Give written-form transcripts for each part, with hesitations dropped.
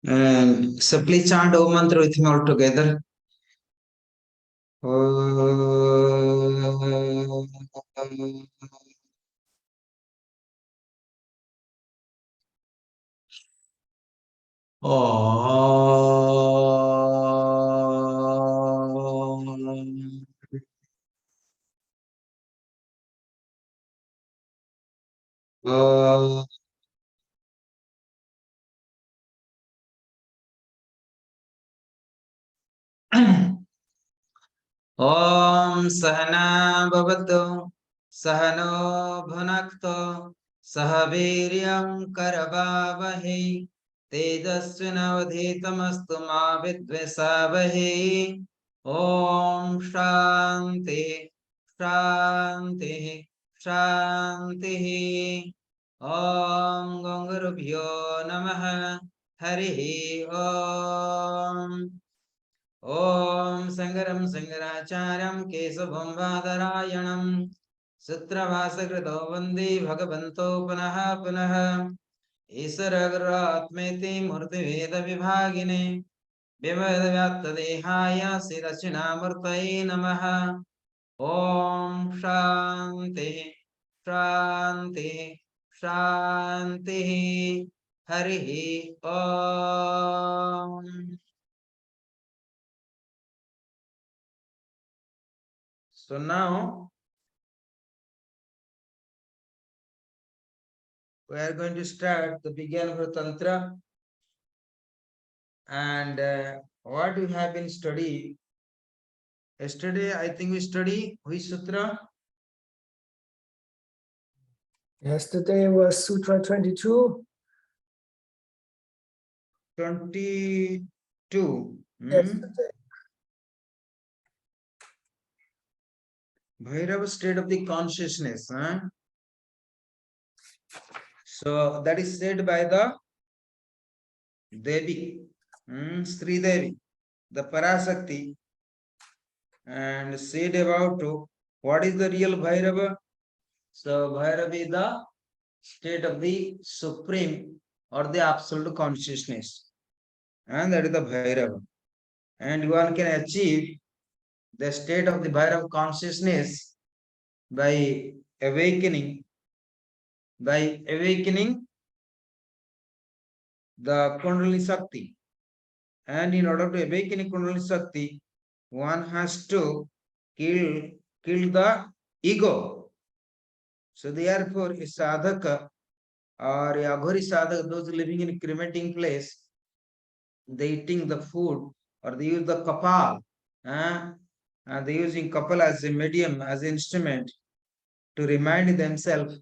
And so please chant Om Mantra with me all together. Om Sahana Bhavatu Sahano Bhunakto Sahaviryam Karavavahe Tejasvinavadhitamastu ma vidvesavahe. Om Shanti Shanti Shanti. Om Gangurubhyo Namaha Harihi Om. Om Sangaram Sangaracharyam Kesavam Vadarayanam Sutravasakrito Vande Bhagavanto Punaha Punaha Isaragatmeti Murti Veda Vibhagine Vivadvyata Dehaya Sirachina Murtai Namaha. Om Shanti Shanti Shanti. Harihi Om. So now we are going to start the beginning of Tantra, and what we have been studying yesterday. I think we study which sutra? Yesterday was Sutra 22. 22. Yesterday. Bhairava state of the consciousness. So that is said by the Devi, Sri Devi, the Parasakti, and said about what is the real Bhairava. So Bhairava is the state of the supreme or the absolute consciousness, and that is the Bhairava. And one can achieve the state of the Bhairava consciousness by awakening the Kundalini Shakti. And in order to awaken Kundalini Shakti, one has to kill the ego. So therefore, a sadhaka or a aghori sadhaka, those living in a cremating place, they eating the food or they use the kapal, and they using kapal as a medium, as an instrument to remind themselves,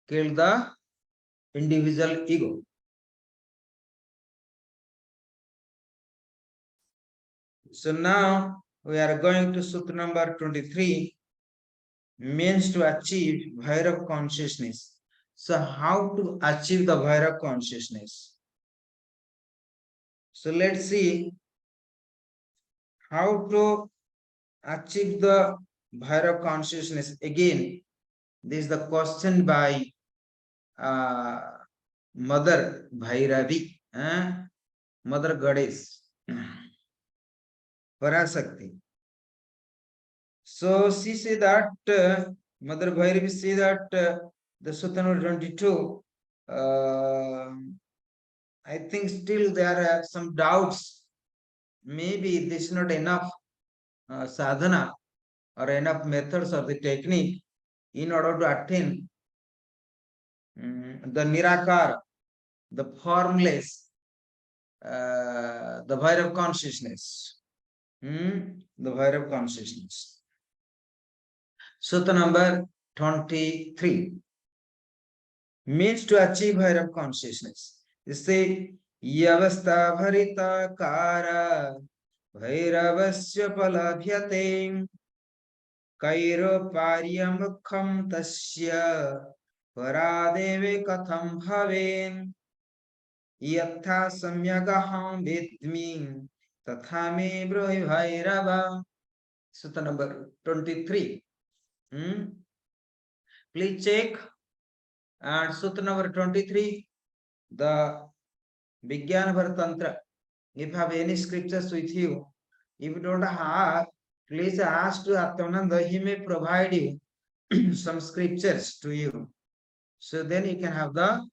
kill the individual ego. So now we are going to sutra number 23, means to achieve Bhairava consciousness. So how to achieve the Bhairava consciousness? So let's see how to achieve the Bhairava consciousness. Again, this is the question by Mother Bhairavi, Mother Goddess, Parasakti. So she said that Mother Bhairavi said that the Sutra 22, I think still there are some doubts. Maybe this is not enough sadhana or enough methods or the technique in order to attain the nirakar, the formless, the Bhairava consciousness. The Bhairava consciousness. Sutra number 23 means to achieve Bhairava consciousness. You say, Yavastha Bharita Kara Bhairavasya Palabhyate Kairo Paryamukham Tasya Paradeve Katham Bhaven Yatha Samyagaham Vidmi Tatha Me Bruhi Bhairava. Sutra number 23. Please check. And sutra number 23, the Vijñana Tantra. If you have any scriptures with you, if you don't have, please ask to Atmananda, he may provide you some scriptures to you. So then you can have the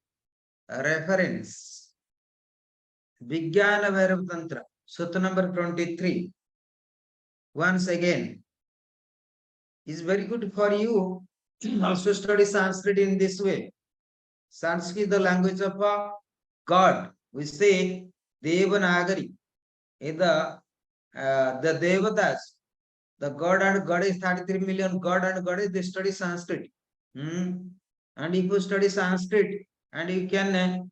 reference. Vijñana Bhairava Tantra, Sutta number 23. Once again, it's very good for you also study Sanskrit in this way. Sanskrit is the language of God. We say Devanagari. In the Devatas, the God and Goddess, 33 million God and Goddess, they study Sanskrit. And if you study Sanskrit, and you can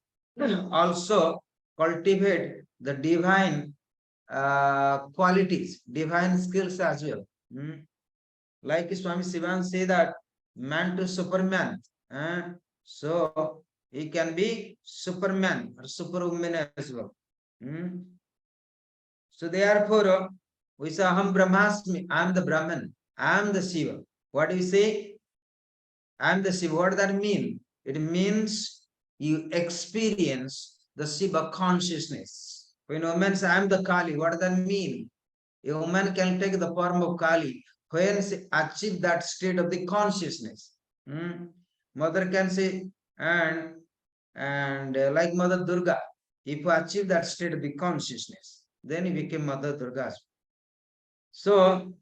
also cultivate the divine qualities, divine skills as well. Like Swami Sivan say that man to Superman. So he can be Superman or Superwoman as well. So therefore, we say Aham Brahmasmi, I am the Brahman, I am the Shiva. What do you say? I am the Shiva. What does that mean? It means you experience the Shiva consciousness. When a woman says, I am the Kali, what does that mean? A woman can take the form of Kali when she achieve that state of the consciousness. Mother can say, and like Mother Durga, if you achieve that state of the consciousness, then you became Mother Durga. So,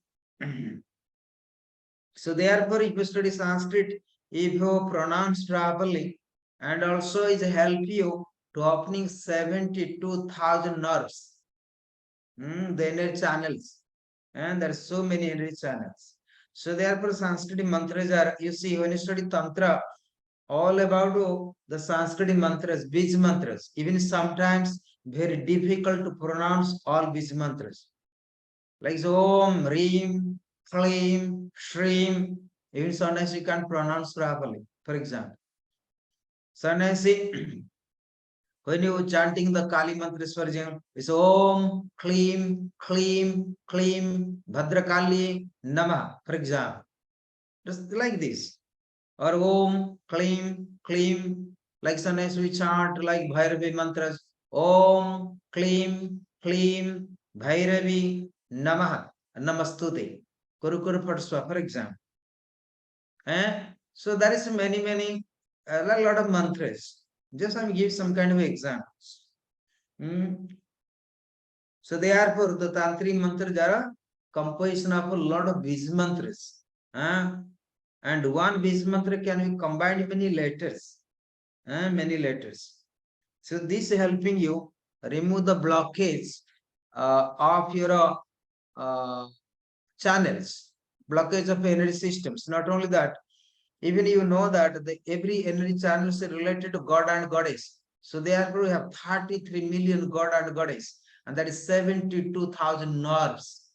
so therefore, if you study Sanskrit, if you pronounce properly, and also it help you to opening 72,000 nerves, the energy channels, and there are so many energy channels. So therefore, Sanskrit mantras are, you see, when you study Tantra, all about the Sanskrit mantras, Bij mantras, even sometimes very difficult to pronounce all Bij mantras. Like Om, Reem, Klim, Shrim, even sometimes you can't pronounce properly, for example. Sometimes when you chanting the Kali mantras, for example, it's Om, Klim, Klim, Klim, Bhadrakali, Namah, for example. Just like this. Or Om, Klim, Klim, like sometimes we chant like Bhairavi mantras, Om, Klim, Klim, Bhairavi, Namah, Namastute, Kuru Patswa, for example. So there is many, a lot of mantras. Just I'm give some kind of examples. So therefore, the tantric mantras are a composition of a lot of Bij mantras. And one Bij mantra can be combined many letters. Many letters. So this is helping you remove the blockage of your channels, blockage of energy systems. Not only that, even you know that every energy channel is related to God and Goddess. So therefore, we have 33 million God and Goddess, and that is 72,000 nerves,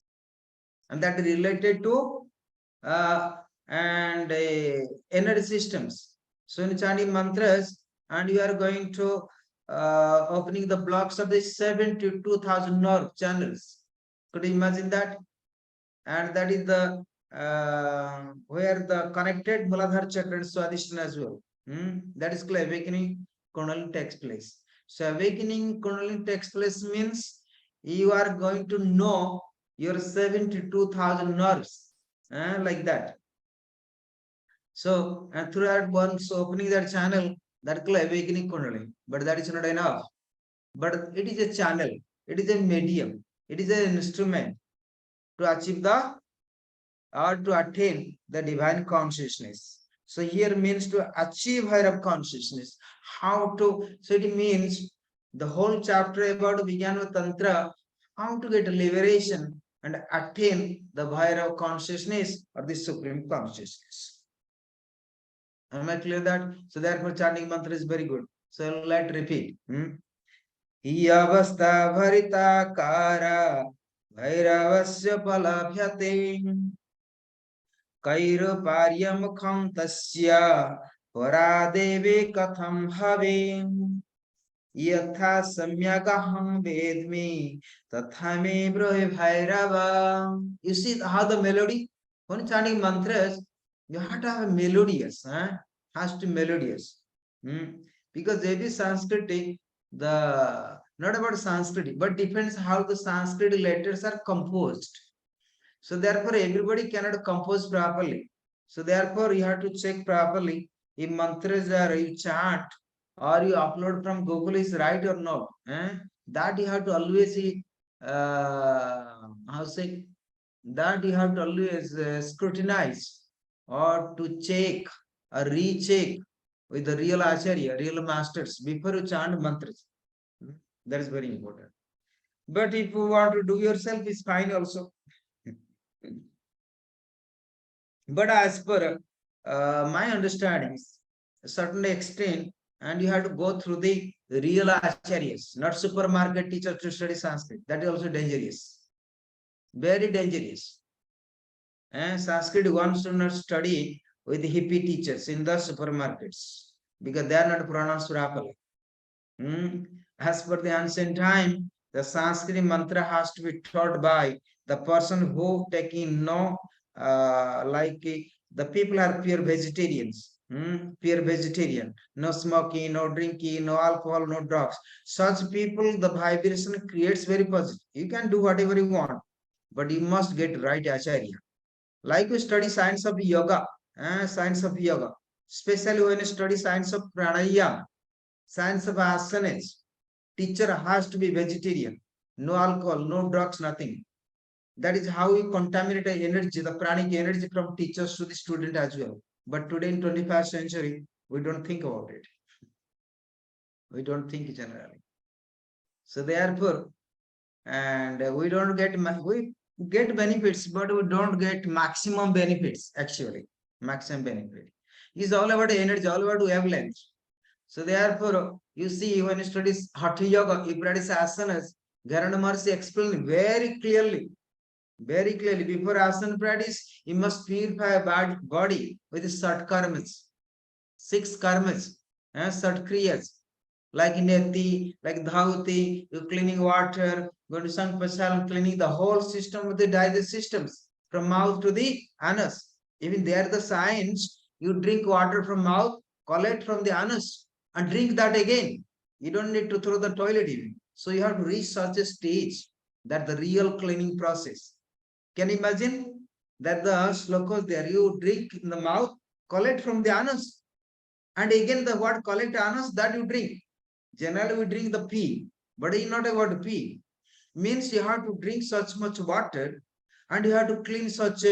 and that is related to energy systems. So in chanting mantras, and you are going to opening the blocks of the 72,000 nerve channels. Could you imagine that? And that is the where the connected Muladhara chakra and Swadhisthana as well. That is called awakening Kundalini takes place. So awakening Kundalini takes place means you are going to know your 72,000 nerves, like that. So, and throughout once opening that channel, that called awakening Kundalini, but that is not enough. But it is a channel, it is a medium, it is an instrument to achieve the or to attain the divine consciousness. So here means to achieve higher consciousness. How to, so it means the whole chapter about Vijñana Tantra, how to get liberation and attain the Bhairava consciousness or the supreme consciousness. Am I clear that? So therefore chanting mantra is very good. So let's repeat. Iyavastha bharita kara Bhairavasya palabhyate Kairuparyamukam tasya Paradeve katham havim Yatha samyakaham vedmi Tathame brohe Bhairava. You see how the melody? When chanting mantras, you have to have a melodious, has to be melodious. Because every Sanskrit not about Sanskrit, but depends how the Sanskrit letters are composed. So therefore, everybody cannot compose properly. So therefore, you have to check properly if mantras are you chant or you upload from Google is right or not. That you have to always how say that you have to always scrutinize or to check or recheck with the real acharya, real masters before you chant mantras. That is very important. But if you want to do yourself, it's fine also. But as per my understanding, a certain extent, and you have to go through the real acharyas, not supermarket teachers to study Sanskrit. That is also dangerous, very dangerous. And Sanskrit one should not study with hippie teachers in the supermarkets because they are not pronounced properly. As per the ancient time, the Sanskrit mantra has to be taught by the person who taking no, the people are pure vegetarians, pure vegetarian, no smoking, no drinking, no alcohol, no drugs. Such people, the vibration creates very positive. You can do whatever you want, but you must get right acharya. Like you study science of yoga, especially when you study science of pranayama, science of asanas, teacher has to be vegetarian, no alcohol, no drugs, nothing. That is how you contaminate the energy, the pranic energy from teachers to the student as well. But today in 21st century, we don't think about it. We don't think generally. So therefore, and we don't get, we get benefits, but we don't get maximum benefits actually. Maximum benefit is all about energy, all about wavelength. So therefore, you see, when you study Hatha Yoga, you practice asanas, Gharana Maharshi explained very clearly, before asana practice, you must purify a body with sat karmas, 6 karmas, sat kriyas, like neti, like dhauti, you cleaning water, going to Sankpasal, cleaning the whole system of the digestive systems, from mouth to the anus. Even there, the science, you drink water from mouth, collect from the anus, and drink that again. You don't need to throw the toilet even. So you have to reach such a stage that the real cleaning process. Can you imagine that the slokas there, you drink in the mouth, collect from the anus, and again the word collect anus that you drink. Generally we drink the pee, but it's not about pee. Means you have to drink such much water and you have to clean such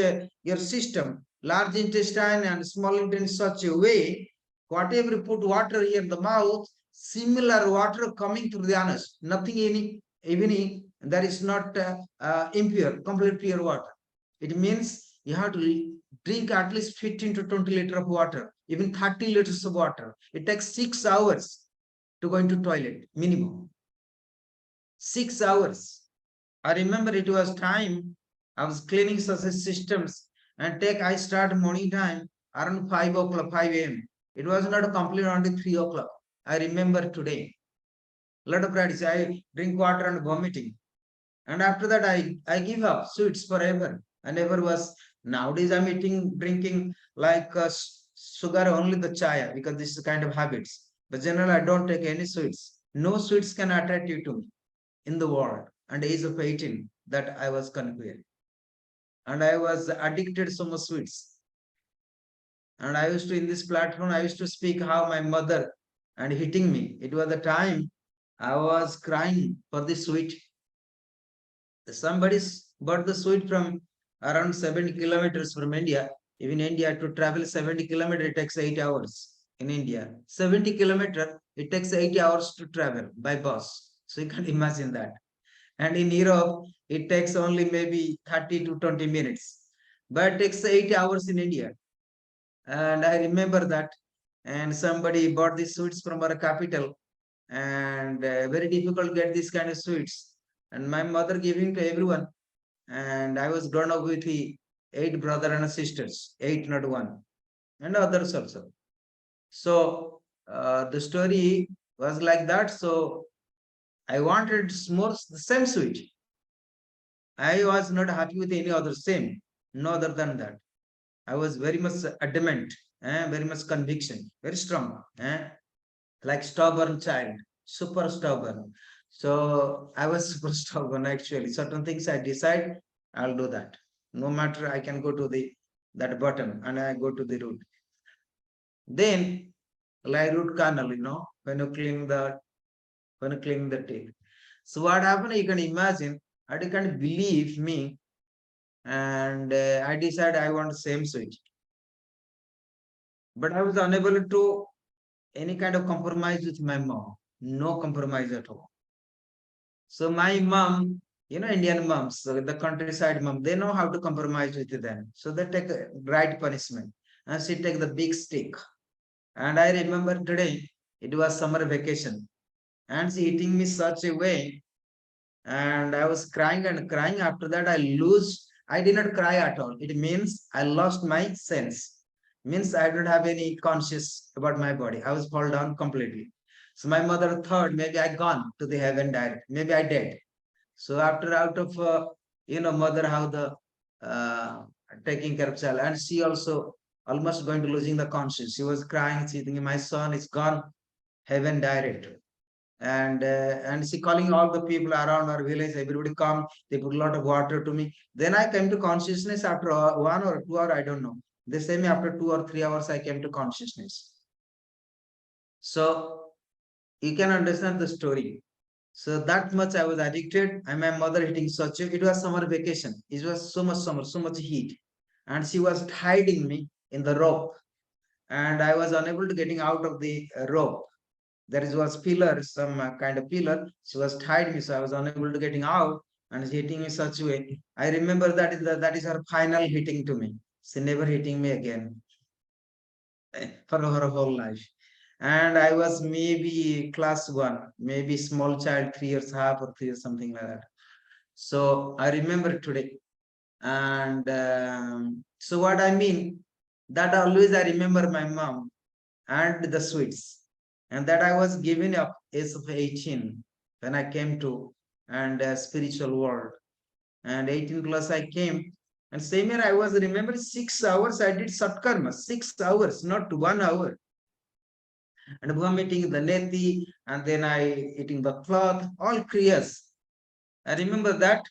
your system, large intestine and small intestine in such a way, whatever you put water here in the mouth, similar water coming through the anus, nothing even that is not impure, complete pure water. It means you have to drink at least 15 to 20 liters of water, even 30 liters of water. It takes 6 hours to go into toilet, minimum. 6 hours. I remember it was time I was cleaning such systems and I start morning time around 5 o'clock, 5 a.m. It was not complete until 3 o'clock. I remember today. Lot of practice. I drink water and vomiting. And after that, I give up sweets forever. I never was. Nowadays, I'm drinking like sugar, only the chai, because this is the kind of habits. But generally, I don't take any sweets. No sweets can attract you to me in the world. And age of 18, that I was conquered. And I was addicted so much sweets. And I used to, in this platform, I used to speak how my mother and hitting me. It was the time I was crying for the sweet. Somebody bought the sweet from around 70 kilometers from India. Even India, to travel 70 kilometers, it takes 8 hours. In India, 70 kilometers, it takes 8 hours to travel by bus. So you can imagine that. And in Europe, it takes only maybe 30 to 20 minutes. But it takes 8 hours in India. And I remember that. And somebody bought these sweets from our capital. And very difficult to get this kind of sweets. And my mother giving to everyone. And I was grown up with 8 brothers and sisters, 8 not 1, and others also. So the story was like that. So I wanted more the same sweet. I was not happy with any other same, no other than that. I was very much adamant, very much conviction, very strong, like stubborn child, super stubborn. So I was super stubborn actually. Certain things I decide, I'll do that. No matter I can go to that button and I go to the root. Then like root canal, when you clean the teeth. So what happened? You can imagine. I can't believe me, and I decided I want same switch. But I was unable to any kind of compromise with my mom. No compromise at all. So my mom, Indian moms, so the countryside mom, they know how to compromise with them. So they take a right punishment. And she take the big stick. And I remember today, it was summer vacation. And she hitting me such a way. And I was crying and crying. After that, I did not cry at all. It means I lost my sense. Means I don't have any conscious about my body. I was fall down completely. So my mother thought maybe I gone to the heaven direct. Maybe I did. So after out of mother how the taking care of child, and she also almost going to losing the conscience. She was crying. She thinking my son is gone heaven direct, and she calling all the people around our village. Everybody come. They put a lot of water to me. Then I came to consciousness after 1 or 2 hours. I don't know. They say me after 2 or 3 hours I came to consciousness. So you can understand the story. So that much I was addicted, and my mother hitting such a, it was summer vacation. It was so much summer, so much heat. And she was hiding me in the rope. And I was unable to getting out of the rope. There was pillar, some kind of pillar. She was tied me, so I was unable to getting out, and she hitting me such a way. I remember that is her final hitting to me. She never hitting me again for her whole life. And I was maybe class one, maybe small child, 3 years half or 3 years, something like that. So I remember today. And so what I mean, that always I remember my mom and the sweets. And that I was given up age of 18 when I came to and spiritual world. And 18 plus I came. And same year I was remembering 6 hours I did satkarma, 6 hours, not 1 hour. And vomiting the neti, and then I eating the cloth, all kriyas. I remember that.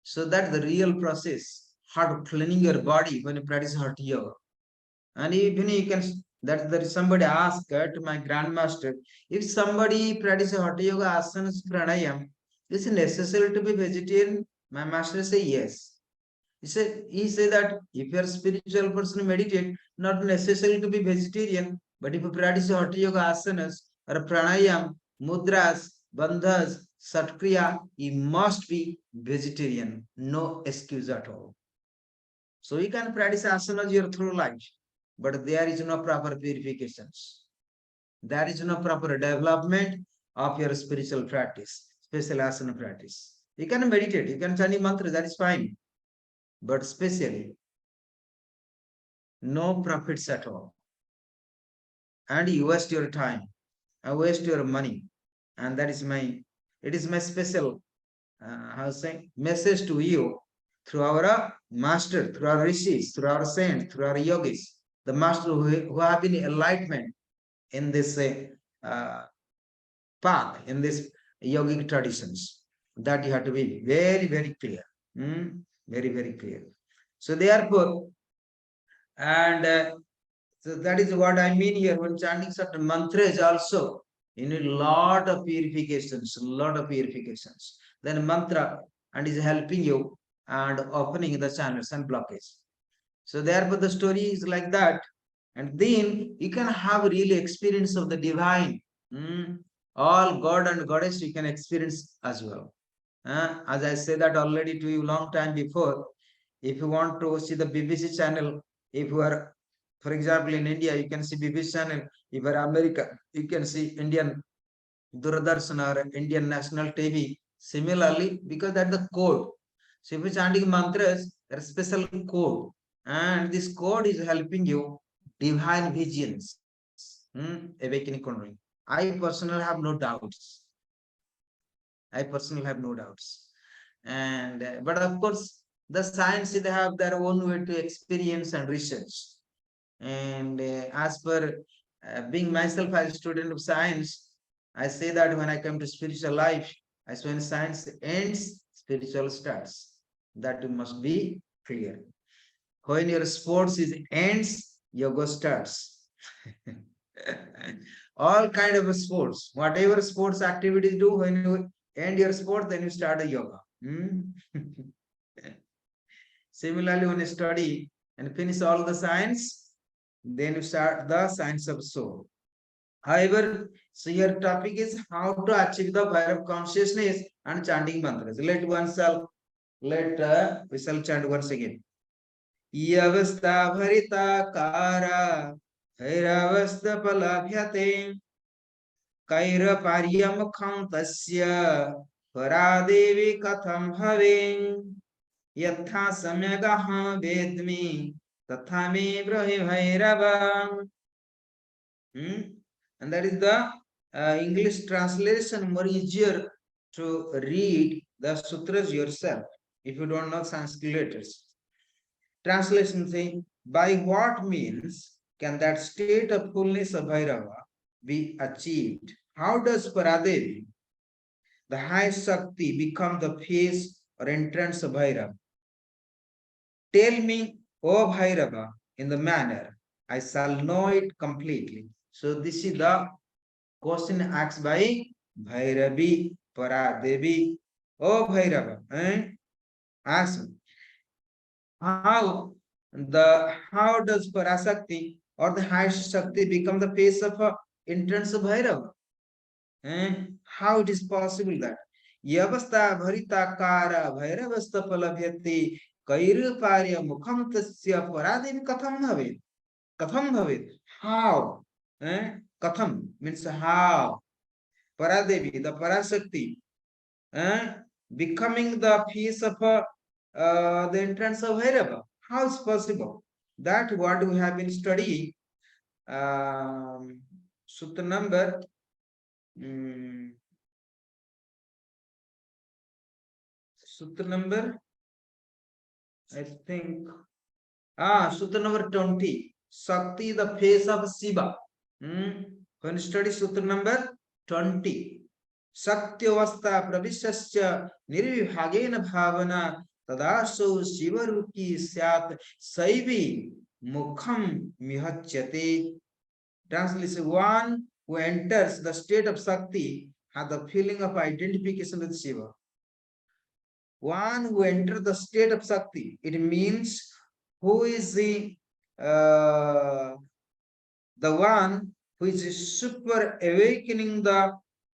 So that's the real process. How to cleaning your body when you practice Hatha yoga. And even you can that there is somebody asked to my grandmaster, if somebody practices Hatha yoga asanas pranayam, is it necessary to be vegetarian? My master say yes. He said that if you are a spiritual person meditate, not necessary to be vegetarian, but if you practice Hatha yoga asanas or pranayam, mudras, bandhas, satkriya, you must be vegetarian. No excuse at all. So you can practice asanas your through life, but there is no proper purifications. There is no proper development of your spiritual practice, special asana practice. You can meditate, you can chant mantra, that is fine. But specially, no profits at all. And you waste your time, I waste your money. And it is my special, how say, message to you through our master, through our rishis, through our saints, through our yogis, the master who have been enlightenment in this path, in this yogic traditions, that you have to be very, very clear. Very, very clear. So therefore, and so that is what I mean here. When chanting certain mantras also, you need a lot of purifications, Then mantra and is helping you and opening the channels and blockage. So therefore the story is like that. And then you can have really experience of the divine. All God and Goddess you can experience as well. As I said that already to you long time before, if you want to see the BBC channel, if you are, for example, in India, you can see BBC channel. If you are America, you can see Indian Doordarshan or Indian National TV. Similarly, because that's the code. So if you're chanting mantras, there's a special code. And this code is helping you divine visions, awakening kundalini. I personally have no doubts. And but of course, the science they have their own way to experience and research. And as per being myself as a student of science, I say that when I come to spiritual life, as when science ends, spiritual starts. That must be clear. When your sports is ends, yoga starts. All kind of sports, whatever sports activities do, when you end your sport, then you start a yoga. Similarly, when you study and finish all the science, then you start the science of soul. However, so your topic is how to achieve the fire of consciousness and chanting mantras. We shall chant once again. Yavasta bharita kara bhairavasta palabhyate kaira paryam tasya paradevi katham bhavin yatha samyagaha vedmi tatha me brahi bhairava. And that is the English translation, more easier to read the sutras yourself if you don't know Sanskrit letters. Translation saying, by what means can that state of fullness of Bhairava be achieved? How does Paradevi, the high Shakti, become the face or entrance of Bhairava? Tell me, O Bhairava, in the manner I shall know it completely. So this is the question asked by Bhairavi Paradevi. O Bhairava, ask how does Parasakti or the high Shakti become the face of entrance of Bhairava? How it is possible that Yavasta Bharita Kara Bhairavasta Palabhyati Kairu Parya Mukham Tasya Paradevi Katham Bhavet. Katham Bhavet. How? Katham means how. Paradevi, the Parasakti, becoming the face of the entrance of Bhairava. How is possible? That what we have been studying. Sutra number Sutra number, I think, Sutra number 20. Shakti, the face of Shiva. When you study Sutra number 20. Satyavastha pravishasya nirvibhagena bhavana tadaso shivaruki syat saivi mukham mihachyate. Translation: one who enters the state of Shakti has the feeling of identification with Shiva. One who enters the state of Shakti, it means who is the one who is super awakening the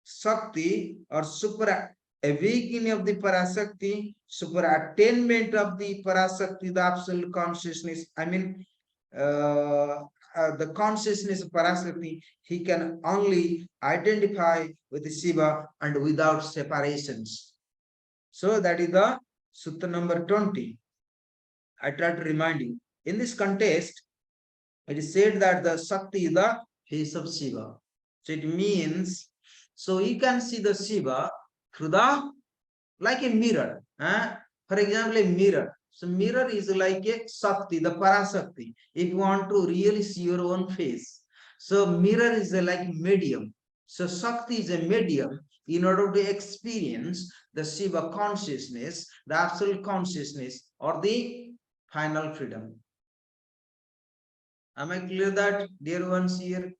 Shakti or super awakening of the Parasakti, super attainment of the Parasakti, the absolute consciousness. I mean, the consciousness of Parasakti, he can only identify with Shiva and without separations. So that is the Sutra number 20. I try to remind you. In this context, it is said that the Shakti is the face of Shiva. So it means, so you can see the Shiva through the, like a mirror. For example, a mirror. So mirror is like a Shakti, the Parasakti. If you want to really see your own face. So mirror is like medium. So Shakti is a medium in order to experience the Shiva consciousness, the absolute consciousness, or the final freedom. Am I clear that, dear ones here?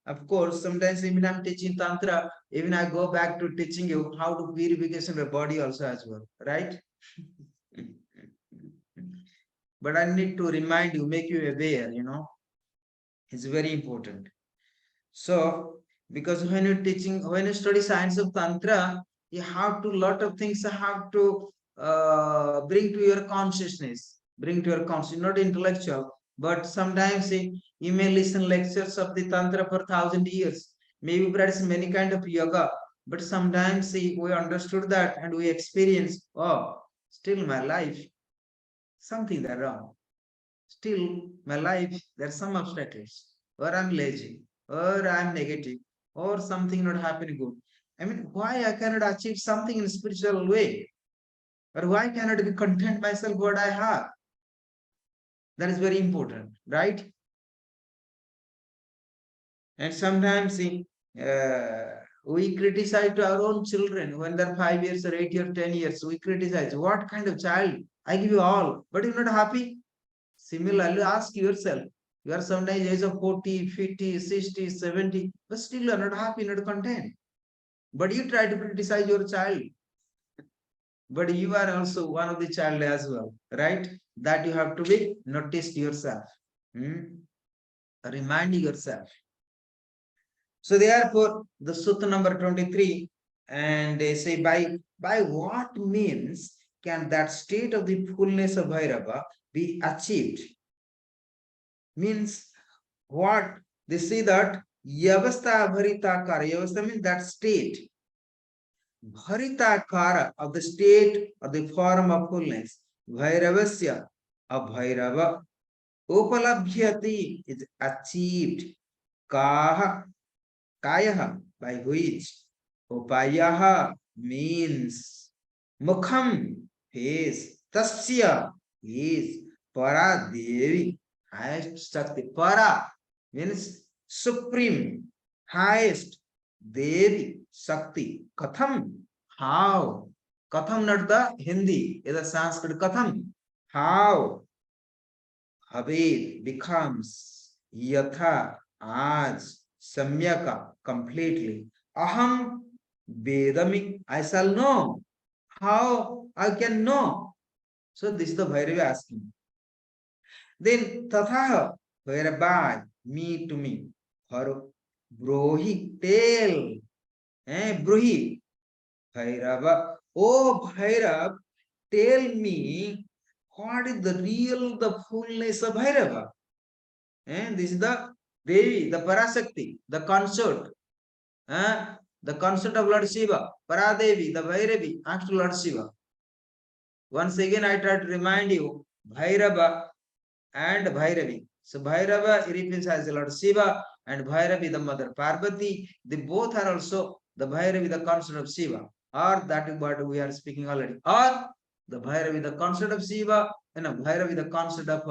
Of course, sometimes even I'm teaching Tantra, even I go back to teaching you how to purification of the body also as well, right? But I need to remind you, make you aware, it's very important. So, because when you're teaching, when you study science of Tantra, you have to, lot of things you have to bring to your consciousness, not intellectual, but sometimes you may listen lectures of the Tantra for 1,000 years, maybe practice many kind of yoga, but sometimes we understood that and we experience, oh, still my life, something that wrong. Still my life, there's some obstacles, or I'm lazy, or I'm negative, or something not happening good. I mean, why I cannot achieve something in spiritual way? Or why cannot be content myself what I have? That is very important, right? And sometimes we criticize to our own children when they're 5 years or 8 years, 10 years. We criticize, what kind of child? I give you all, but you're not happy. Similarly, ask yourself. You are sometimes age of 40, 50, 60, 70, but still you are not happy, not content. But you try to criticize your child. But you are also one of the child as well, right? That you have to be noticed yourself. Remind yourself. So therefore, the sutta number 23, and they say, by what means can that state of the fullness of Bhairava be achieved? Means what? They say that Yavastha Bharitakara. Yavastha means that state. Bharitakara of the state or the form of fullness. Bhairavasya of Bhairava. Upalabhyati is achieved. Kaha, Kayaha, by which. Upayaha means. Mukham, face. Tasya is. Para Devi, highest Shakti. Para means supreme, highest. Devi, Shakti. Katham, how? Katham, not the Hindi, is the Sanskrit. Katham, how? Abhi becomes yatha, as, samyaka, completely. Aham, vedami, I shall know. How I can know? So this is the Bhairava asking. Then tatha, whereby, me to me. Or brohi, tell. Brohi, Bhairava. Oh Bhairav, tell me what is the real, the fullness of Bhairava. And this is the Devi, the Parasakti, the consort. The consort of Lord Shiva, Paradevi, the Bhairavi, acts to Lord Shiva. Once again, I try to remind you, Bhairava and Bhairavi. So Bhairava represents as the Lord Shiva, and Bhairavi the mother Parvati. They both are also the Bhairavi, the consort of Shiva. Or that is what we are speaking already. Or the Bhairavi, the consort of Shiva, and Bhairavi, the consort of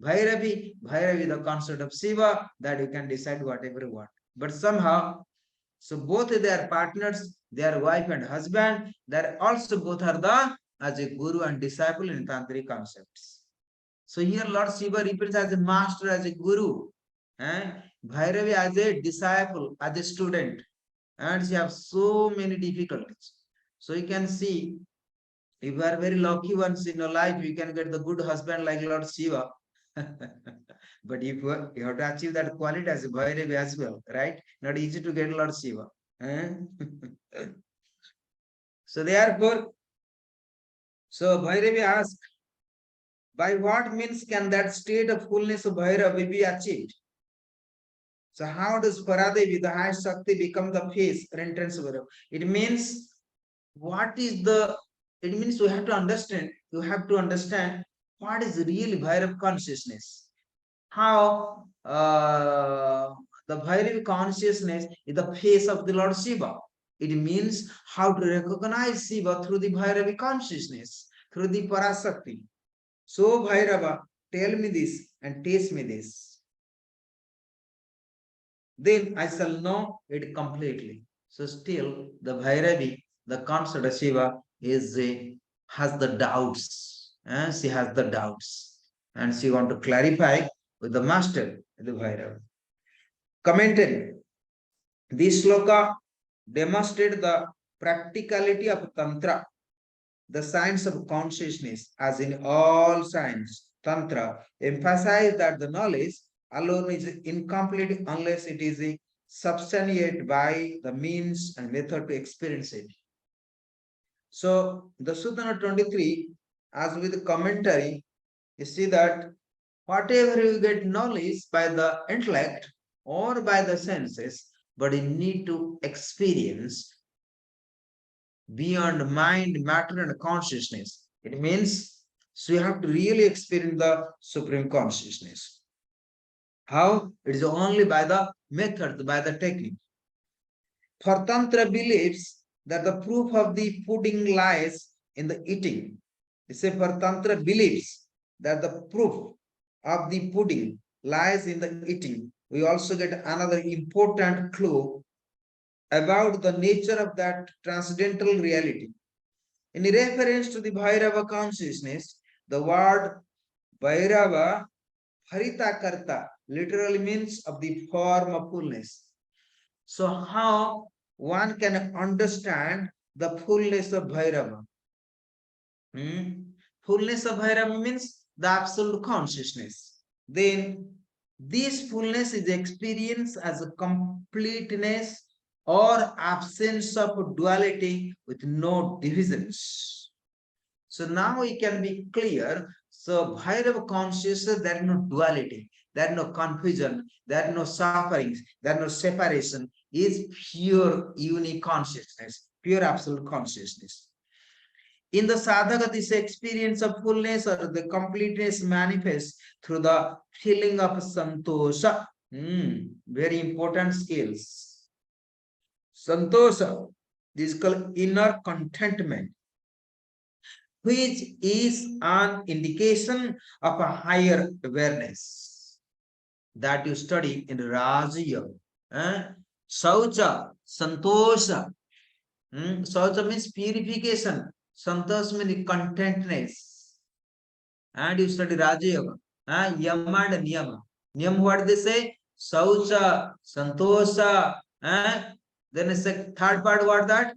Bhairavi, Bhairavi, the consort of Shiva, that you can decide whatever you want. But somehow, so both they are partners, they are wife and husband, they are also both are the as a guru and disciple in tantric concepts. So here Lord Shiva represents as a master, as a guru, and Bhairavi as a disciple, as a student, and she has so many difficulties. So you can see, if you are very lucky once in your life, you can get the good husband like Lord Shiva. But if you have to achieve that quality as a Bhairavi as well, right? Not easy to get Lord Shiva. So therefore, so Bhairavi asks, by what means can that state of fullness of Bhairava be achieved? So how does Paradevi, the high Shakti, become the face or entrance of Bhairava? It means, what is the, it means you have to understand what is really Bhairava consciousness. How the Bhairavi consciousness is the face of the Lord Shiva. It means how to recognize Shiva through the Bhairavi consciousness, through the Parasakti. So Bhairava, tell me this and taste me this. Then I shall know it completely. So still the Bhairavi, the consort of Shiva, has the doubts. She has the doubts. And she want to clarify with the master, the Bhairava. Commented, this sloka demonstrated the practicality of Tantra, the science of consciousness, as in all science. Tantra emphasized that the knowledge alone is incomplete unless it is substantiated by the means and method to experience it. So the Sutta 23, as with the commentary, you see that whatever you get knowledge by the intellect or by the senses, but you need to experience beyond mind, matter, and consciousness. It means, so you have to really experience the supreme consciousness. How? It is only by the method, by the technique. For Tantra believes that the proof of the pudding lies in the eating. It says for Tantra believes that the proof of the pudding lies in the eating, we also get another important clue about the nature of that transcendental reality. In reference to the Bhairava consciousness, the word Bhairava Harita Karta literally means of the form of fullness. So how one can understand the fullness of Bhairava? Fullness of Bhairava means the absolute consciousness. Then this fullness is experienced as a completeness or absence of duality with no divisions. So now we can be clear. So Bhairava consciousness, there is no duality, there is no confusion, there is no sufferings, there is no separation, is pure unique consciousness, pure absolute consciousness. In the sadhaka, this experience of fullness or the completeness manifests through the feeling of santosha. Very important skills. Santosha, this is called inner contentment, which is an indication of a higher awareness that you study in Raja Yoga. Saucha, Santosha. Saucha means purification. Santosh means contentness. And you study Raja Yoga. Yama and Niyama. Niyam, what they say? Saucha, Santosha. Then it's a third part, what that?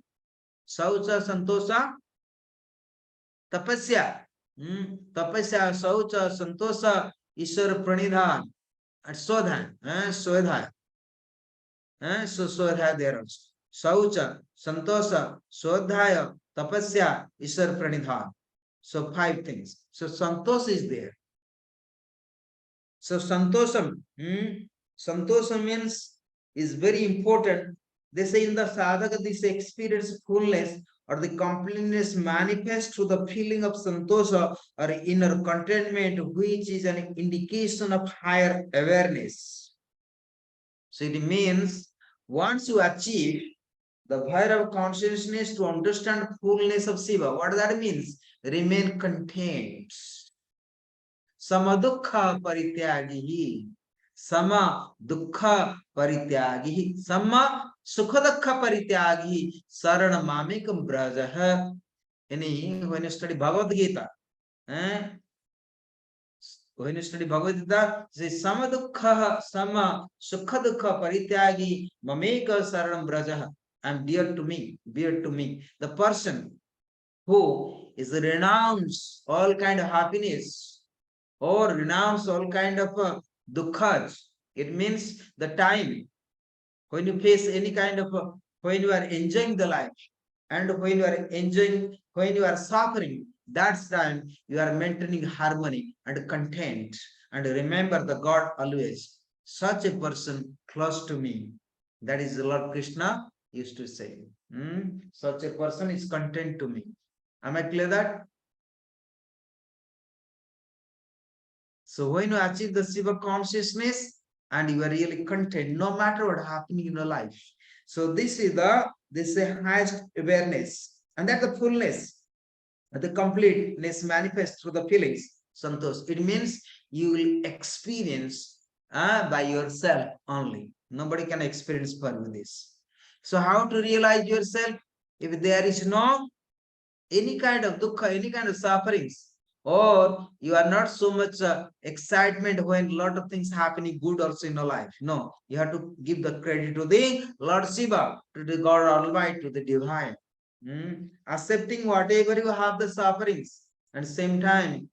Saucha, Santosha. Tapasya. Tapasya, Saucha, Santosha, Ishwar Pranidhan. And Swadhyay. Swadhyay. So Swadhyay there also. Saucha, Santosha, Swadhyaya, Tapasya, Ishwar Pranidhan. So 5 things. So Santosh is there. So Santosam. Santosam means is very important. They say in the sadhaka, this experience fullness or the completeness manifests through the feeling of santosha or inner contentment, which is an indication of higher awareness. So it means once you achieve the Bhairava consciousness to understand fullness of Shiva, what that means? Remain content. Sama dukkha parityagi. Sama dukkha parityagi. Sama sukha dukkha parityagi. Sarana mamikam brajah. When you study Bhagavad Gita, when you study Bhagavad Gita, says sama dukkha, sama sukha dukkha parityagi mameka saranam brajah. And dear to me, dear to me. The person who is renounce all kind of happiness or renounce all kind of dukkhas. It means the time when you face any kind of when you are enjoying the life and when you are enjoying, when you are suffering, that's time you are maintaining harmony and content and remember the God always. Such a person close to me. That is Lord Krishna used to say. Such a person is content to me. Am I clear that? So when you achieve the Shiva consciousness and you are really content, no matter what happening in your life. So this is the highest awareness, and that the fullness, the completeness manifests through the feelings, santosh. It means you will experience by yourself only. Nobody can experience for this. So how to realize yourself? If there is no any kind of dukkha, any kind of sufferings, or you are not so much excitement when a lot of things happening good also in your life. No, you have to give the credit to the Lord Shiva, to the God Almighty, to the divine. Accepting whatever you have the sufferings, and same time,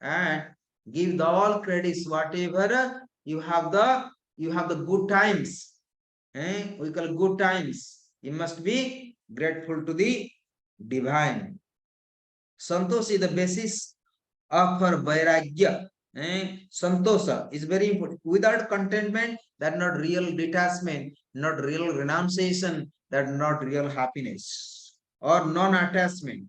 and give the all credits whatever you have the good times. We call good times. You must be grateful to the divine. Santosh is the basis of her vairagya. Santosha is very important. Without contentment, that not real detachment, not real renunciation, that not real happiness or non-attachment.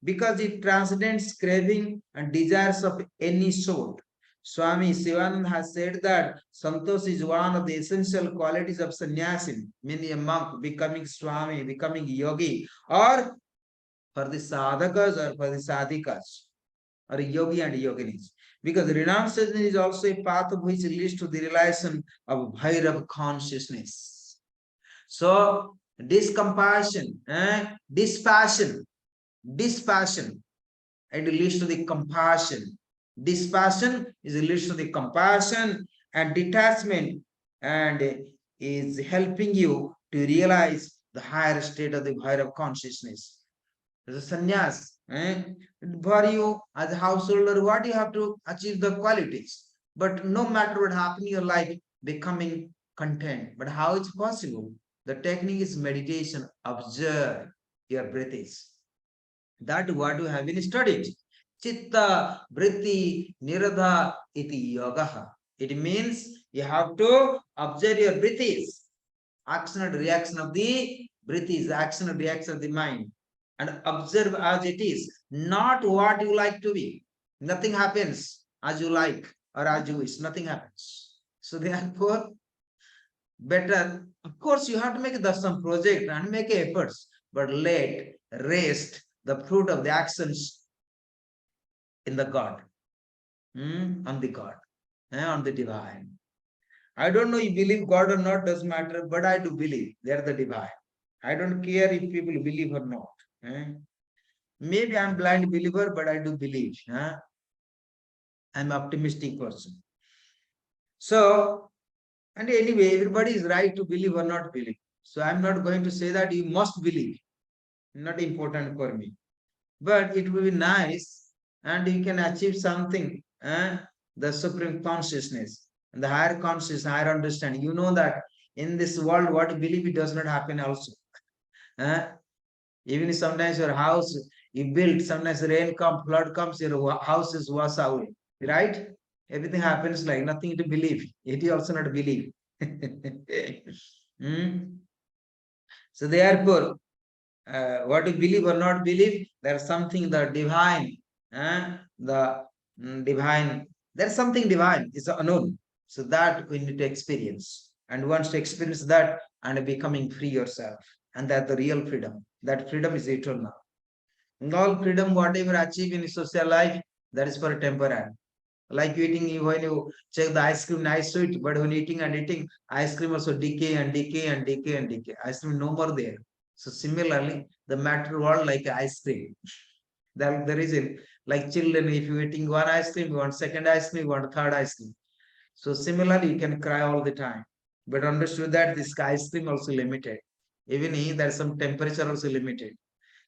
Because it transcends craving and desires of any sort. Swami Shivananda has said that Santosh is one of the essential qualities of sannyasin, meaning a monk becoming Swami, becoming yogi, or for the sadhakas or for the sadhikas, or yogi and yoginis. Because renunciation is also a path which leads to the realization of Bhairava consciousness. So, dispassion, dispassion, it leads to the compassion. Dispassion is leads to the compassion, and detachment, and is helping you to realize the higher state of the Bhairava consciousness. There's a sannyas. For you as a householder, what you have to achieve the qualities. But no matter what happens in your life, becoming content. But how it's possible? The technique is meditation. Observe your breaths. That what you have been studied. Chitta vritti nirodha iti yoga. It means you have to observe your breaths. Action and reaction of the breaths, action and reaction of the mind. And observe as it is, not what you like to be. Nothing happens as you like or as you wish. Nothing happens. So therefore, better, of course, you have to make some project and make efforts, but let rest the fruit of the actions in the God, on the God, on the divine. I don't know if you believe God or not, doesn't matter, but I do believe they are the divine. I don't care if people believe or not. Maybe I'm blind believer, but I do believe. I'm optimistic person. So, and anyway, everybody is right to believe or not believe. So I'm not going to say that you must believe. Not important for me. But it will be nice, and you can achieve something, the supreme consciousness, and the higher consciousness, higher understanding. You know that in this world, what you believe, it does not happen also. Even if sometimes your house you build, sometimes rain comes, flood comes, your house is washed away, right? Everything happens like nothing to believe. It is also not believe. So therefore, what you believe or not believe, there's something the divine, the divine, there's something divine, is unknown. So that we need to experience. And once to experience that and becoming free yourself, and that the real freedom, that freedom is eternal. And all freedom, whatever achieve in social life, that is for temporary. Like eating, when you check the ice cream, nice sweet, but when eating and eating, ice cream also decay and decay and decay and decay. Ice cream no more there. So similarly, the matter world like ice cream. There is it. Like children, if you're eating one ice cream, you want second ice cream, you want third ice cream. So similarly, you can cry all the time. But understood that this ice cream also limited. Even there's some temperature also limited.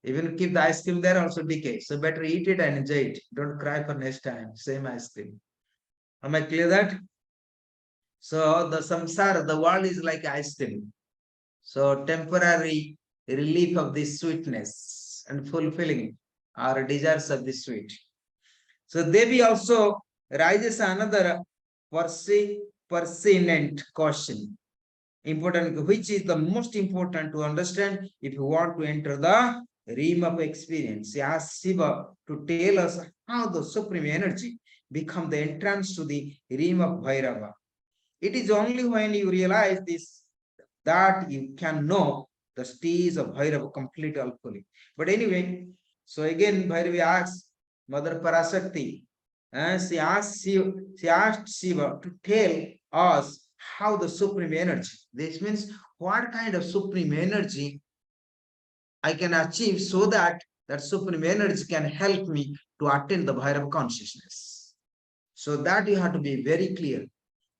Even keep the ice cream there also decay. So better eat it and enjoy it. Don't cry for next time. Same ice cream. Am I clear that? So the samsara, the world is like ice cream. So temporary relief of this sweetness and fulfilling our desires of the sweet. So Devi also rises another pertinent question. Important, which is the most important to understand if you want to enter the realm of experience. He asks Shiva to tell us how the supreme energy become the entrance to the realm of Bhairava. It is only when you realize this that you can know the stage of Bhairava completely and fully. But anyway, so again Bhairavi asks Mother Parasakti, and she asked Shiva to tell us how the supreme energy. This means what kind of supreme energy I can achieve so that that supreme energy can help me to attain the Bhairava consciousness. So that you have to be very clear.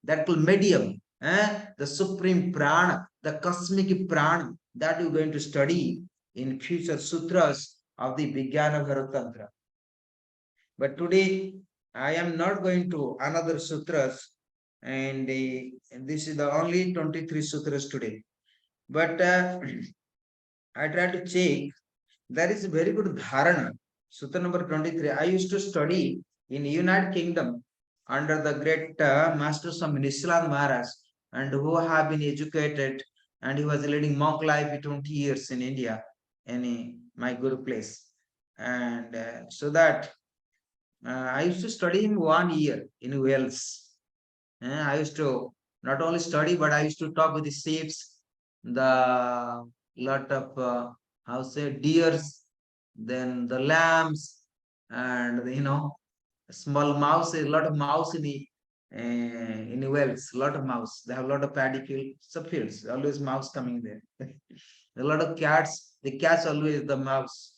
That will medium, the supreme prana, the cosmic prana that you're going to study in future sutras of the Vijñana Tantra. But today I am not going to another sutras, and this is the only 23 sutras today. But I try to check. There is a very good dharana. Sutra number 23. I used to study in United Kingdom under the great Master Swami Maharaj, and who have been educated, and he was leading monk life for 20 years in India, in my Guru place. And so that I used to study him 1 year in Wales. I used to not only study, but I used to talk with the sheep, the lot of how say deers, then the lambs, and small mouse, a lot of mouse in the wells, a lot of mouse. They have a lot of paddy fields, always mouse coming there. A lot of cats, they catch always the mouse,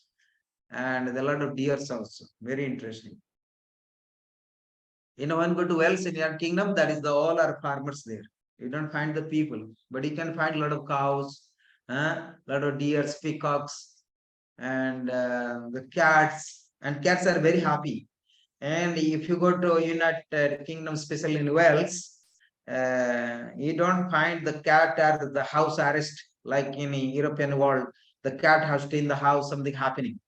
and there are a lot of deers also. Very interesting. When you go to wells in your kingdom, that is the all are farmers there. You don't find the people, but you can find a lot of cows, a lot of deers, peacocks, and the cats. And cats are very happy. And if you go to United Kingdom, especially in Wales, you don't find the cat or the house arrest like in the European world. The cat has to stay in the house, something happening.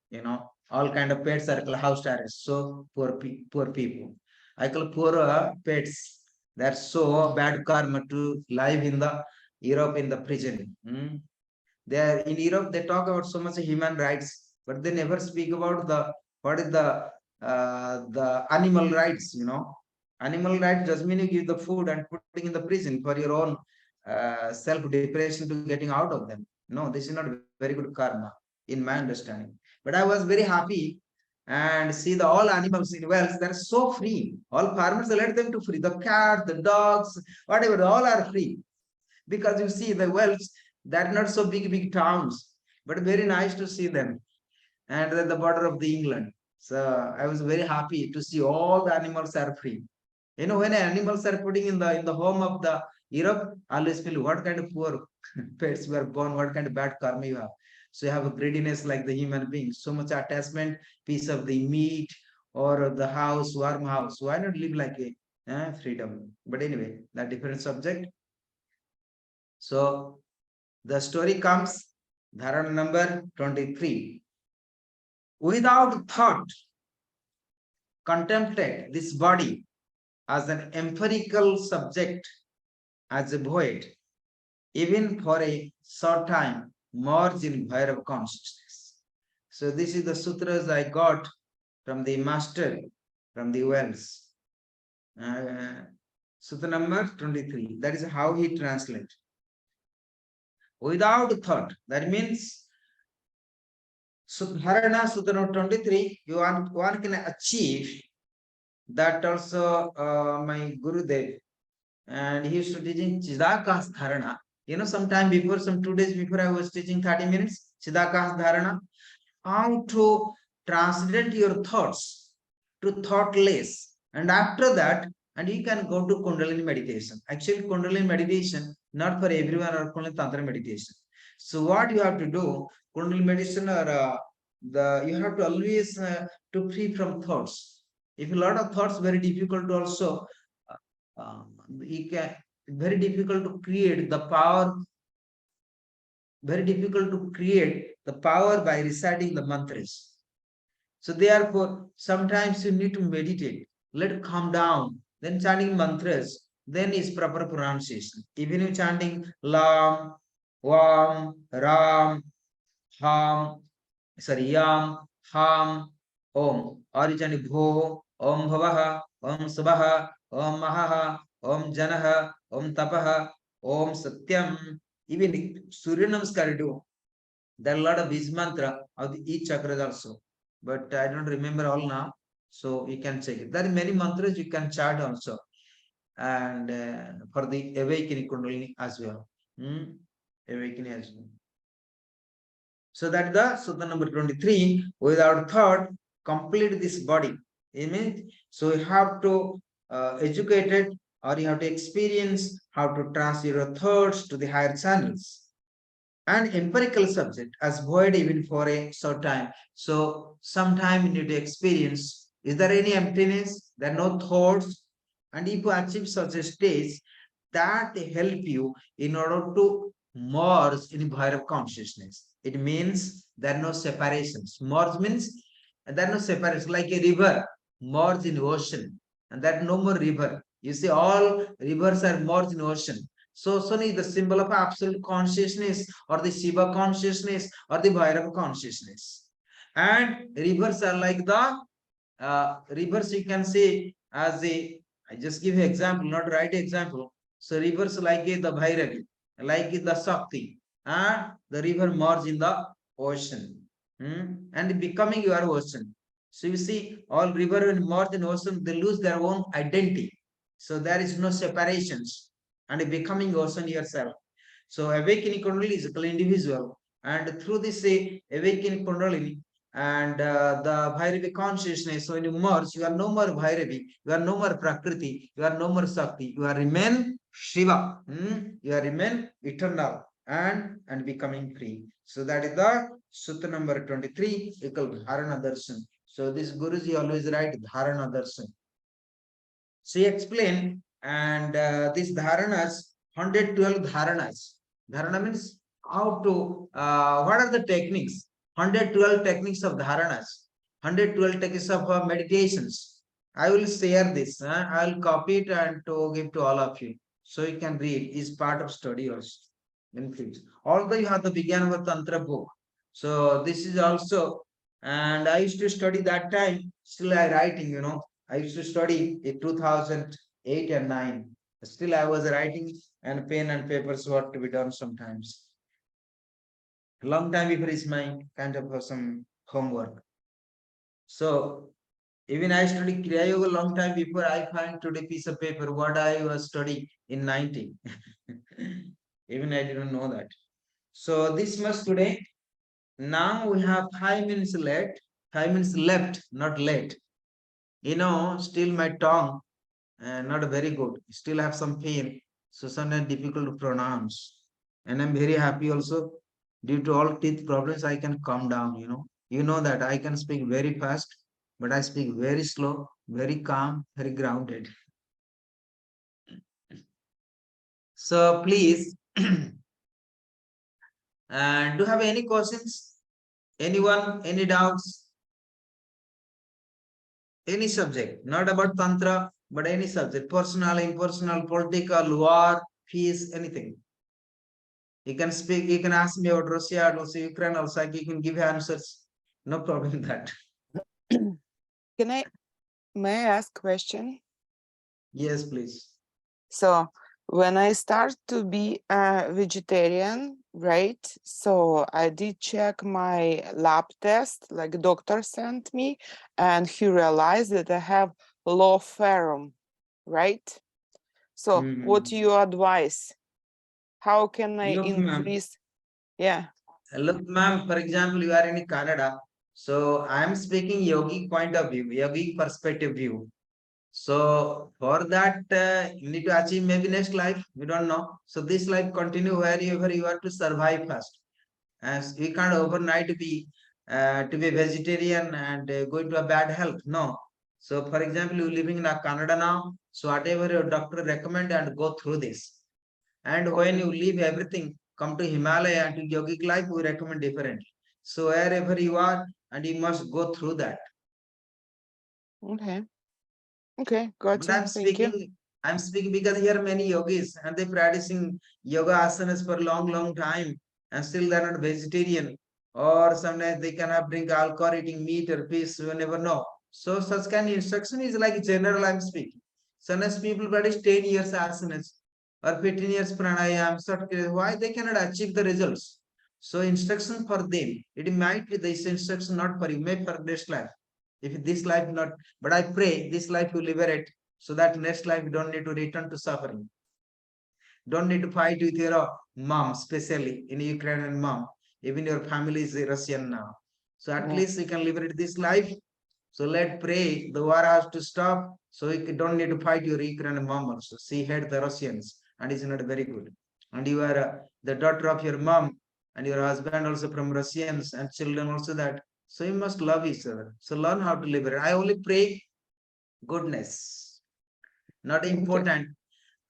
All kind of pets are called house arrest. So poor people. I call poor pets. That's so bad karma to live in the Europe in the prison. There in Europe, they talk about so much human rights, but they never speak about what is the animal rights. Animal rights doesn't mean you give the food and putting in the prison for your own self-depression to getting out of them. No, this is not very good karma in my understanding. But I was very happy and see the all animals in Wales, they're so free. All farmers let them to free. The cat, the dogs, whatever, all are free. Because you see the Wales, they're not so big towns, but very nice to see them. And at the border of the England. So I was very happy to see all the animals are free. When animals are putting in the home of the Europe, I always feel what kind of poor pets were born, what kind of bad karma you have. So you have a greediness like the human being, so much attachment, piece of the meat or the house, warm house. Why not live like a freedom? But anyway, that different subject. So the story comes, dharana number 23. Without thought, contemplate this body as an empirical subject, as a void, even for a short time, merge in Bhairava consciousness. So this is the sutras I got from the master, from the wells. Sutra number 23. That is how he translates. Without thought, that means Dharana Sutra number 23, one can achieve that also my Gurudev, and he used to teaching Chidakas Dharana. Sometime before, some 2 days before, I was teaching 30 minutes, Chidakas Dharana, how to translate your thoughts to thoughtless. And after that, and you can go to Kundalini meditation. Actually, Kundalini meditation, not for everyone, or only Tantra meditation. So what you have to do, Kundalini meditation, or you have to always to free from thoughts. If a lot of thoughts, very difficult to also, very difficult to create the power, very difficult to create the power by reciting the mantras. So therefore, sometimes you need to meditate, let it calm down, then chanting mantras, then is proper pronunciation. Even if chanting Lam, Vam, Ram, Ham, Yam, Ham, Om, or you chanting Bho, Om Bhavaha, Om Subaha, Om Mahaha, Om Janaha, Om Tapaha, Om Satyam. Even Surya Namaskar do. There are a lot of these mantra of each chakra also, but I don't remember all now. So you can check it. There are many mantras you can chant also, and for the awakening kundalini as well. Awakening as well. So that the Sutra number 23, without thought, complete this body. So you have to educate it, or you have to experience how to transfer your thoughts to the higher channels. An empirical subject as void even for a short time. So sometime you need to experience, is there any emptiness? There are no thoughts. And if you achieve such a stage, that help you in order to merge in Bhairava consciousness. It means there are no separations. Merge means there are no separations, like a river merge in ocean, and there are no more river. You see, all rivers are merged in ocean. So is the symbol of absolute consciousness, or the Shiva consciousness, or the Bhairava consciousness. And rivers are like the rivers, you can say, as a, I just give you example, not right example. So rivers like the Bhairavi, like the Shakti, and the river merge in the ocean, and becoming your ocean. So you see, all river and merge in ocean, they lose their own identity. So there is no separations and becoming ocean yourself. So awakening Kundalini is a individual, and through this awakening Kundalini and the Bhairavi consciousness, when you merge, you are no more Bhairavi, you are no more Prakriti, you are no more Sakti, you are remain Shiva, you are remain eternal and becoming free. So that is the Sutta number 23, equal Dharana Darshan. So this Guruji always write Dharana Darshan. She explained, and these dharanas, 112 dharanas. Dharana means how to, what are the techniques? 112 techniques of dharanas, 112 techniques of meditations. I will share this. I will copy it and to give to all of you. So you can read, is part of study also. Although you have the Vijñana Tantra book. So this is also, and I used to study that time, still I writing. I used to study in 2008 and 9. Still, I was writing and pen and papers what to be done sometimes. A long time before is my kind of some homework. So even I studied Kriya Yoga long time before I find today piece of paper what I was studying in 90. Even I didn't know that. So this much today. Now we have 5 minutes left. 5 minutes left, not late. Still my tongue not very good. Still have some pain. So sometimes difficult to pronounce. And I'm very happy also. Due to all teeth problems, I can calm down. You know that I can speak very fast, but I speak very slow, very calm, very grounded. So please, and do you have any questions? Anyone, any doubts? Any subject, not about Tantra, but any subject, personal, impersonal, political, war, peace, anything. You can speak, you can ask me about Russia, also Ukraine, also I can give answers. No problem in that. May I ask question? Yes, please. So when I start to be a vegetarian, right? So I did check my lab test, like doctor sent me, and he realized that I have low ferrum, right? So what do you advise? How can I increase? Yeah. Look, ma'am, for example, you are in Canada. So I am speaking yogic point of view, yogic perspective view. So for that, you need to achieve maybe next life. We don't know. So this life continue wherever you are to survive first. As we can't overnight be to be vegetarian and go into a bad health. No. So for example, you living in Canada now. So whatever your doctor recommend and go through this. And when you leave everything, come to Himalaya and to yogic life, we recommend different. So wherever you are, and you must go through that. Okay. Okay, got you. I'm speaking because here are many yogis and they practicing yoga asanas for long time and still they're not vegetarian. Or sometimes they cannot drink alcohol, eating meat or fish, you never know. So such kind of instruction is like general I'm speaking. Sometimes people practice 10 years asanas or 15 years pranayam, why they cannot achieve the results? So instruction for them, it might be this instruction not for you, maybe for next life. If this life not, but I pray this life you liberate so that next life you don't need to return to suffering. Don't need to fight with your mom, especially in Ukrainian mom. Even your family is Russian now. So at least you can liberate this life. So let pray the war has to stop. So you don't need to fight your Ukrainian mom also. She had the Russians and is not very good. And you are the daughter of your mom and your husband also from Russians and children also that. So you must love each other. So learn how to liberate. I only pray goodness. Not important.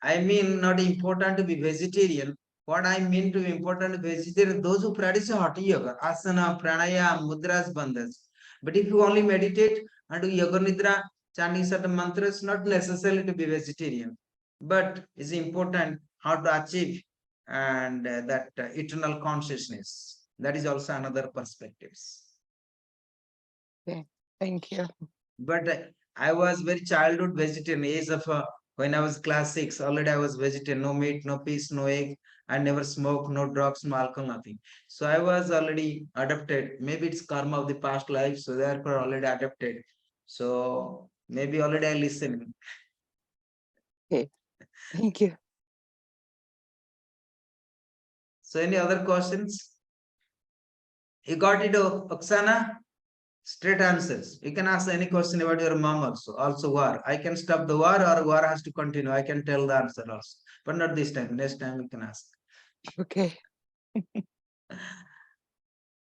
I mean, not important to be vegetarian. What I mean to be important vegetarian, those who practice hot yoga, asana, pranayama, mudras, bandhas. But if you only meditate and do yoga nidra, chanting certain mantras, not necessarily to be vegetarian. But it's important how to achieve and that eternal consciousness. That is also another perspectives. Okay, thank you. But I was very childhood vegetarian, age of When I was class 6, already I was vegetarian, no meat, no fish, no egg. I never smoke, no drugs, no alcohol, nothing. So I was already adapted. Maybe it's karma of the past life, so therefore already adapted. So maybe already I listen. Okay, thank you. So any other questions? You got it, Oksana? Straight answers. You can ask any question about your mom also. Also war. I can stop the war or war has to continue. I can tell the answer also. But not this time. Next time you can ask. Okay.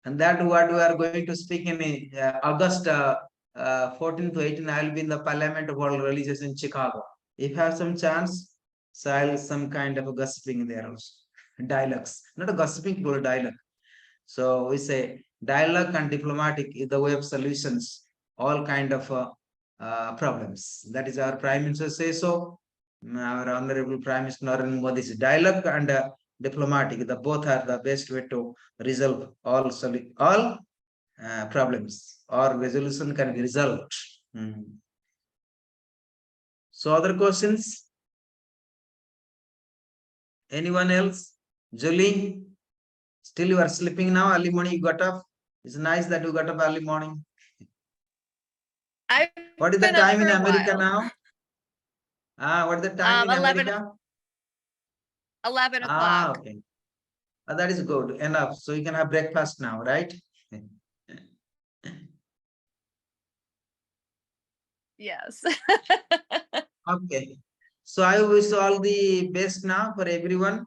And that what we are going to speak in August 14 to 18. I will be in the Parliament of World Religions in Chicago. If I have some chance, so I'll some kind of a gossiping there also. Dialogues. Not a gossiping, but a dialogue. So we say dialogue and diplomatic is the way of solutions, all kind of problems. That is our Prime Minister say so. Our Honorable Prime Minister Narendra Modi says dialogue and diplomatic, the both are the best way to resolve all problems, or resolution can be resolved. So other questions? Anyone else? Julie? Still you are sleeping now, early morning you got up. It's nice that you got up early morning. What is the time in America now? What is the time in 11 America? 11 o'clock. Okay. That is good, enough. So you can have breakfast now, right? Yes. Okay. So I wish all the best now for everyone.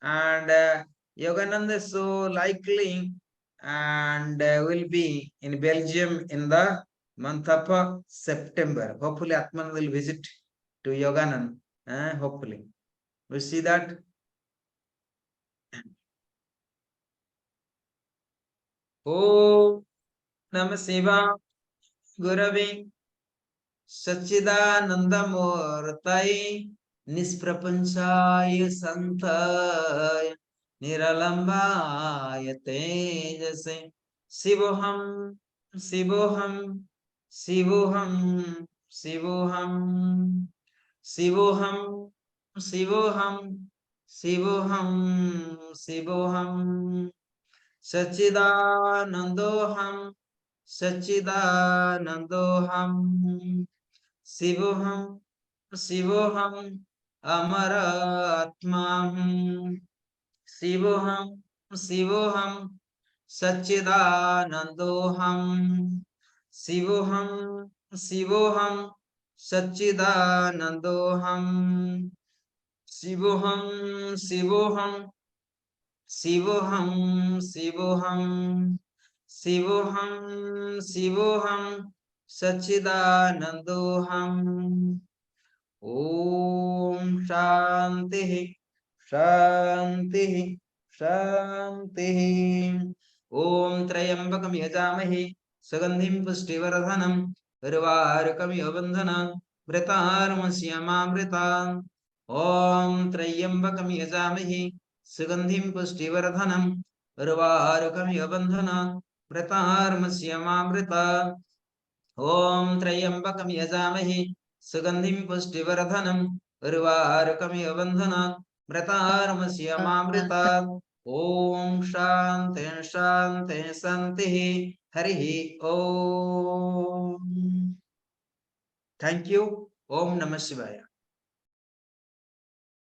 And Yogananda is so likely and will be in Belgium in the month of September. Hopefully Atman will visit to Yoganand. Hopefully. We see that. Oh, Namasiva Gurave Sachidanandamurtai Nisprapanchaya Santaya Niralambaya Tejase Sivoham Sivoham Sivoham Sivoham Sivoham Sivoham Sivoham Sivoham Sachidanandoham Sachidanandoham Sivoham Sivoham Amaratmaham Sivoham Sivoham Sachidanandoham Sivoham Sivoham Sachidanandoham Sivoham Sivoham Sivoham Sivoham Sivoham Sivoham Sachidanandoham Om Shanti Shanti Shanti Om Trayambakam Yajamahi Sugandhim Pushtivardhanam Urvarukam Yavandhanam Mritarmasyamarmritam Om Trayambakam Yajamahi Sugandhim Pushtivardhanam Urvarukam Yavandhanam Mritarmasyamarmritam Om Trayambakam Yajamahi Sugandhim Pushtivardhanam Urvarukam Yavandhanam Mritarmasyamarmritam Om Shanti Shanti Santi Harihi Om. Thank you. Om Namah Shivaya.